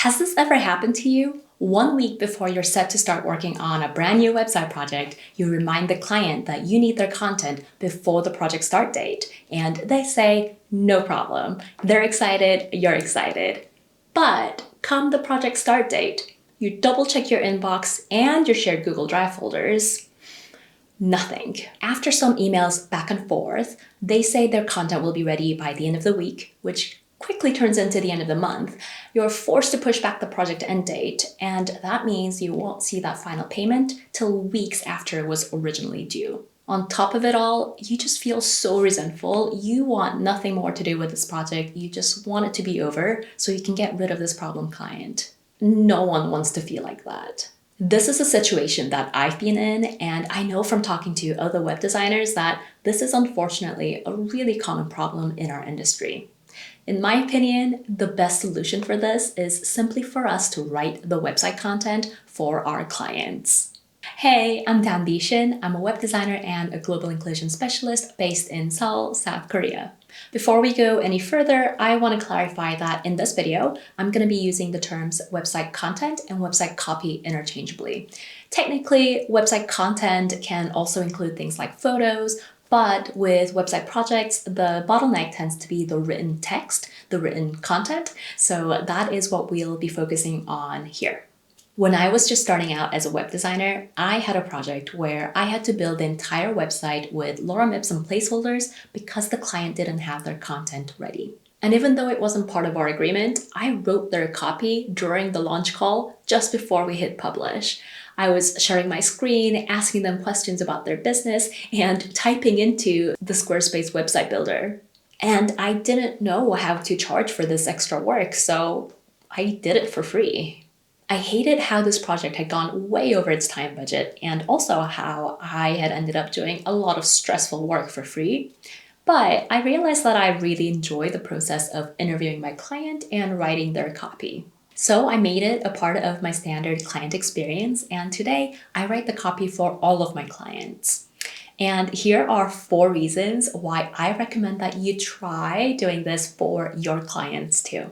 Has this ever happened to you? 1 week before you're set to start working on a brand new website project, you remind the client that you need their content before the project start date, and they say, no problem. They're excited, you're excited. But come the project start date, you double check your inbox and your shared Google Drive folders. Nothing. After some emails back and forth, they say their content will be ready by the end of the week, which quickly turns into the end of the month. You're forced to push back the project end date, and that means you won't see that final payment till weeks after it was originally due. On top of it all, you just feel so resentful. You want nothing more to do with this project. You just want it to be over so you can get rid of this problem client. No one wants to feel like that. This is a situation that I've been in, and I know from talking to other web designers that this is unfortunately a really common problem in our industry. In my opinion, the best solution for this is simply for us to write the website content for our clients. Hey, I'm Dan Bishin. I'm a web designer and a global inclusion specialist based in Seoul, South Korea. Before we go any further, I want to clarify that in this video, I'm going to be using the terms website content and website copy interchangeably. Technically, website content can also include things like photos, but with website projects, the bottleneck tends to be the written text, the written content. So that is what we'll be focusing on here. When I was just starting out as a web designer, I had a project where I had to build the entire website with lorem ipsum placeholders because the client didn't have their content ready. And even though it wasn't part of our agreement, I wrote their copy during the launch call just before we hit publish. I was sharing my screen, asking them questions about their business, and typing into the Squarespace website builder. And I didn't know how to charge for this extra work, so I did it for free. I hated how this project had gone way over its time budget, and also how I had ended up doing a lot of stressful work for free. But I realized that I really enjoy the process of interviewing my client and writing their copy. So I made it a part of my standard client experience, and today I write the copy for all of my clients. And here are 4 reasons why I recommend that you try doing this for your clients too.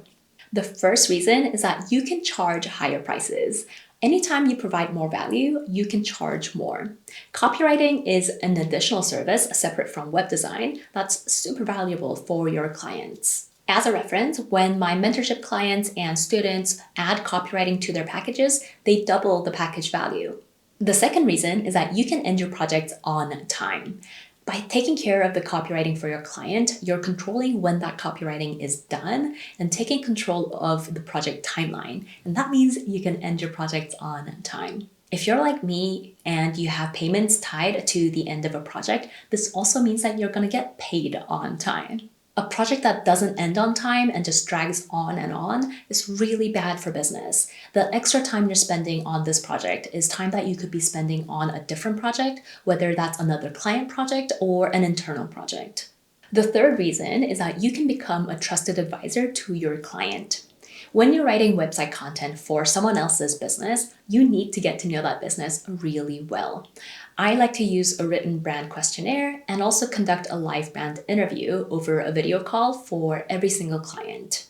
The first reason is that you can charge higher prices. Anytime you provide more value, you can charge more. Copywriting is an additional service separate from web design that's super valuable for your clients. As a reference, when my mentorship clients and students add copywriting to their packages, they double the package value. The second reason is that you can end your projects on time. By taking care of the copywriting for your client, you're controlling when that copywriting is done and taking control of the project timeline. And that means you can end your projects on time. If you're like me and you have payments tied to the end of a project, this also means that you're going to get paid on time. A project that doesn't end on time and just drags on is really bad for business. The extra time you're spending on this project is time that you could be spending on a different project, whether that's another client project or an internal project. The third reason is that you can become a trusted advisor to your client. When you're writing website content for someone else's business, you need to get to know that business really well. I like to use a written brand questionnaire and also conduct a live brand interview over a video call for every single client.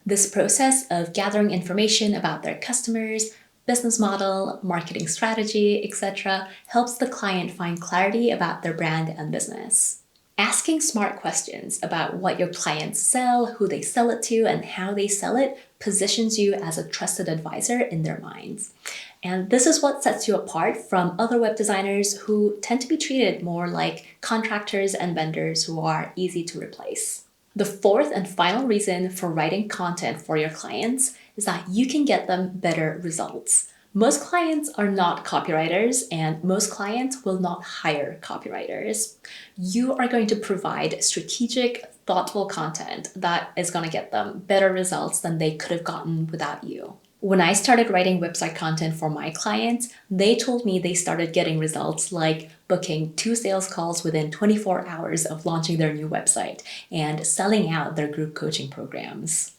This process of gathering information about their customers, business model, marketing strategy, etc., helps the client find clarity about their brand and business. Asking smart questions about what your clients sell, who they sell it to, and how they sell it positions you as a trusted advisor in their minds. And this is what sets you apart from other web designers who tend to be treated more like contractors and vendors who are easy to replace. The fourth and final reason for writing content for your clients is that you can get them better results. Most clients are not copywriters, and most clients will not hire copywriters. You are going to provide strategic, thoughtful content that is going to get them better results than they could have gotten without you. When I started writing website content for my clients, they told me they started getting results like booking 2 sales calls within 24 hours of launching their new website and selling out their group coaching programs.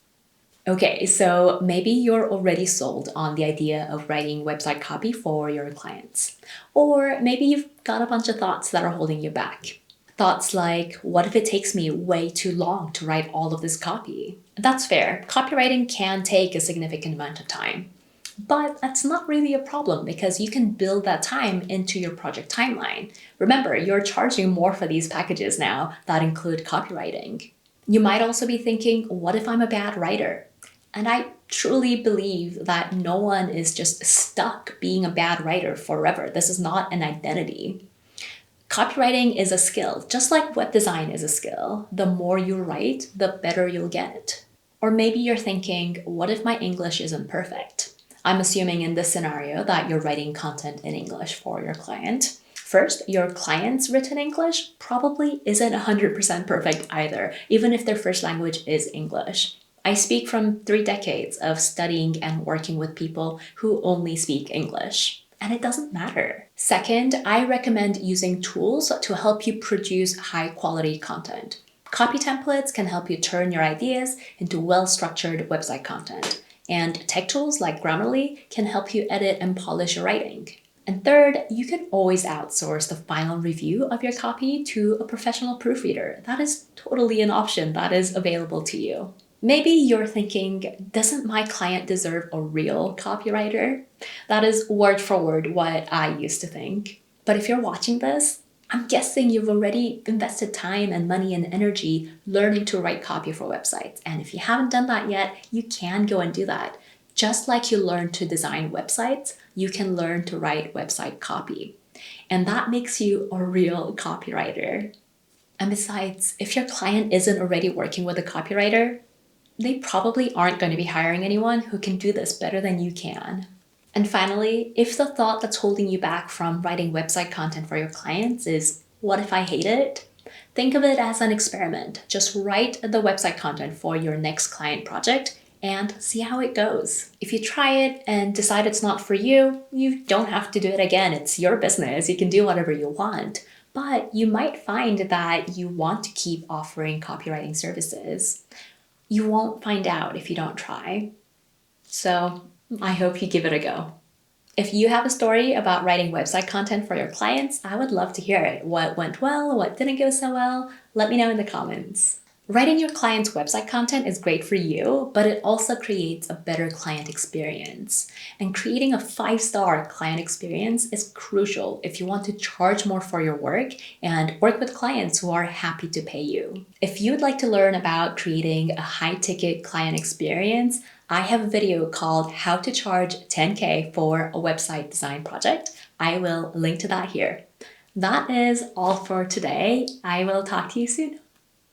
Okay, so maybe you're already sold on the idea of writing website copy for your clients. Or maybe you've got a bunch of thoughts that are holding you back. Thoughts like, what if it takes me way too long to write all of this copy? That's fair. Copywriting can take a significant amount of time. But that's not really a problem because you can build that time into your project timeline. Remember, you're charging more for these packages now that include copywriting. You might also be thinking, what if I'm a bad writer? And I truly believe that no one is just stuck being a bad writer forever. This is not an identity. Copywriting is a skill, just like web design is a skill. The more you write, the better you'll get. Or maybe you're thinking, what if my English isn't perfect? I'm assuming in this scenario that you're writing content in English for your client. First, your client's written English probably isn't 100% perfect either, even if their first language is English. I speak from 3 decades of studying and working with people who only speak English. And it doesn't matter. Second, I recommend using tools to help you produce high-quality content. Copy templates can help you turn your ideas into well-structured website content. And tech tools like Grammarly can help you edit and polish your writing. And third, you can always outsource the final review of your copy to a professional proofreader. That is totally an option that is available to you. Maybe you're thinking, doesn't my client deserve a real copywriter? That is word for word what I used to think. But if you're watching this, I'm guessing you've already invested time and money and energy learning to write copy for websites. And if you haven't done that yet, you can go and do that. Just like you learn to design websites, you can learn to write website copy. And that makes you a real copywriter. And besides, if your client isn't already working with a copywriter, they probably aren't going to be hiring anyone who can do this better than you can. And finally, if the thought that's holding you back from writing website content for your clients is, what if I hate it? Think of it as an experiment. Just write the website content for your next client project and see how it goes. If you try it and decide it's not for you, you don't have to do it again. It's your business. You can do whatever you want. But you might find that you want to keep offering copywriting services. You won't find out if you don't try. So I hope you give it a go. If you have a story about writing website content for your clients, I would love to hear it. What went well, what didn't go so well, let me know in the comments. Writing your client's website content is great for you, but it also creates a better client experience. And creating a 5-star client experience is crucial if you want to charge more for your work and work with clients who are happy to pay you. If you'd like to learn about creating a high-ticket client experience, I have a video called How to Charge 10K for a Website Design Project. I will link to that here. That is all for today. I will talk to you soon.